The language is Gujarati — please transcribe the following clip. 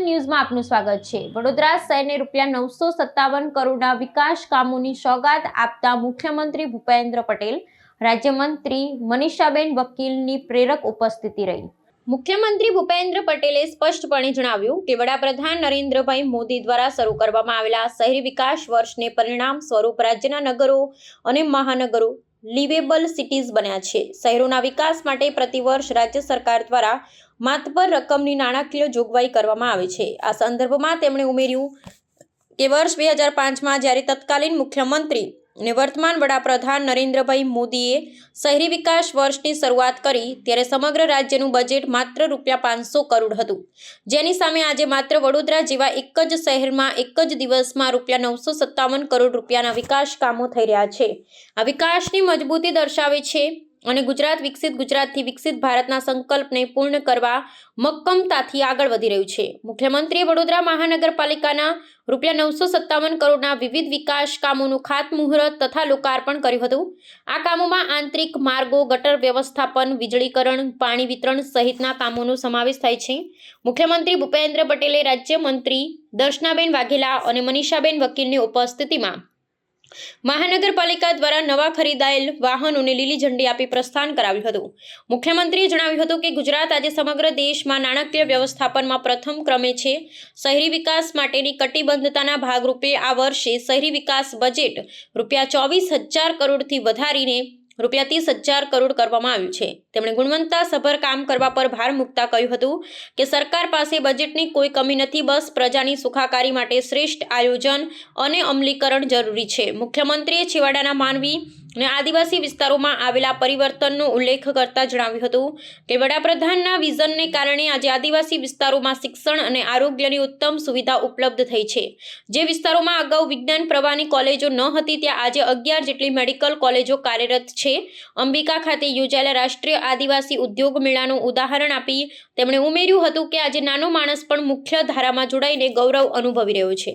વિઝન ન્યૂઝમાં આપનું સ્વાગત છે। વડોદરા શહેરને ₹957 કરોડના વિકાસ કામોની સોગાત આપતા મુખ્યમંત્રી ભૂપેન્દ્ર પટેલ, રાજ્યમંત્રી મનીષાબેન વકીલની પ્રેરક ઉપસ્થિતિ રહી। મુખ્યમંત્રી ભૂપેન્દ્ર પટેલે સ્પષ્ટપણે જણાવ્યું કે વડાપ્રધાન નરેન્દ્રભાઈ મોદી દ્વારા શરૂ કરવામાં આવેલા શહેરી વિકાસ વર્ષને પરિણામ સ્વરૂપ રાજ્યના નગરો અને મહાનગરો લિવેબલ સિટીઝ બન્યા છે। શહેરોના વિકાસ માટે પ્રતિવર્ષ રાજ્ય સરકાર દ્વારા માતબર રકમની નાણાકીય જોગવાઈ કરવામાં આવે છે। આ સંદર્ભમાં તેમણે ઉમેર્યું કે વર્ષ 2005માં જ્યારે તત્કાલીન મુખ્યમંત્રી અને વર્તમાન વડાપ્રધાન નરેન્દ્રભાઈ મોદીએ શહેરી વિકાસ વર્ષની શરૂઆત કરી ત્યારે સમગ્ર રાજ્યનું બજેટ માત્ર ₹500 કરોડ હતું, જેની સામે આજે માત્ર વડોદરા જેવા એક જ શહેરમાં એક જ દિવસમાં ₹957 કરોડ રૂપિયાના વિકાસ કામો થઈ રહ્યા છે। આ વિકાસની મજબૂતી દર્શાવે છે અને ગુજરાત વિકસિત ગુજરાતથી વિકસિત ભારતના સંકલ્પને પૂર્ણ કરવા મક્કમતાથી આગળ વધી રહ્યું છે। મુખ્યમંત્રીએ વડોદરા મહાનગરપાલિકાના ₹957 કરોડના વિવિધ વિકાસ કામોનું ખાતમુહૂર્ત તથા લોકાર્પણ કર્યું હતું। આ કામોમાં આંતરિક માર્ગો, ગટર વ્યવસ્થાપન, વીજળીકરણ, પાણી વિતરણ સહિતના કામોનો સમાવેશ થાય છે। મુખ્યમંત્રી ભૂપેન્દ્ર પટેલે રાજ્યમંત્રી દર્શનાબેન વાઘેલા અને મનીષાબેન વકીલની ઉપસ્થિતિમાં મહાનગરપાલિકા દ્વારા નવા ખરીદાયેલ વાહનોને લીલી ઝંડી આપી પ્રસ્થાન કરાવ્યું હતું। મુખ્યમંત્રીએ જણાવ્યું હતું કે ગુજરાત આજે સમગ્ર દેશમાં નાણાકીય વ્યવસ્થાપનમાં પ્રથમ ક્રમે છે। શહેરી વિકાસ માટેની કટિબદ્ધતાના ભાગરૂપે આ વર્ષે શહેરી વિકાસ બજેટ ₹24,000 કરોડથી વધારીને ₹30,000 કરોડ કરવામાં આવ્યું છે। તેમણે ગુણવત્તાસભર કામ કરવા પર ભાર મૂકતા કહ્યું હતું કે સરકાર પાસે બજેટની કોઈ કમી નથી, બસ પ્રજાની સુખાકારી માટે શ્રેષ્ઠ આયોજન અને અમલીકરણ જરૂરી છે। મુખ્યમંત્રીએ છેવાડાના માનવી અને આદિવાસી વિસ્તારોમાં આવેલા પરિવર્તનનો ઉલ્લેખ કરતા જણાવ્યું હતું કે વડાપ્રધાનના વિઝનને કારણે આજે આદિવાસી વિસ્તારોમાં શિક્ષણ અને આરોગ્યની ઉત્તમ સુવિધા ઉપલબ્ધ થઈ છે। જે વિસ્તારોમાં અગાઉ વિજ્ઞાન પ્રવાહની કોલેજો ન હતી ત્યાં આજે 11 જેટલી મેડિકલ કોલેજો કાર્યરત છે। અંબિકા ખાતે યોજાયેલા રાષ્ટ્રીય આદિવાસી ઉદ્યોગ મેળાનું ઉદાહરણ આપી તેમણે ઉમેર્યું હતું કે આજે નાનો માણસ પણ મુખ્ય ધારામાં જોડાઈને ગૌરવ અનુભવી રહ્યો છે।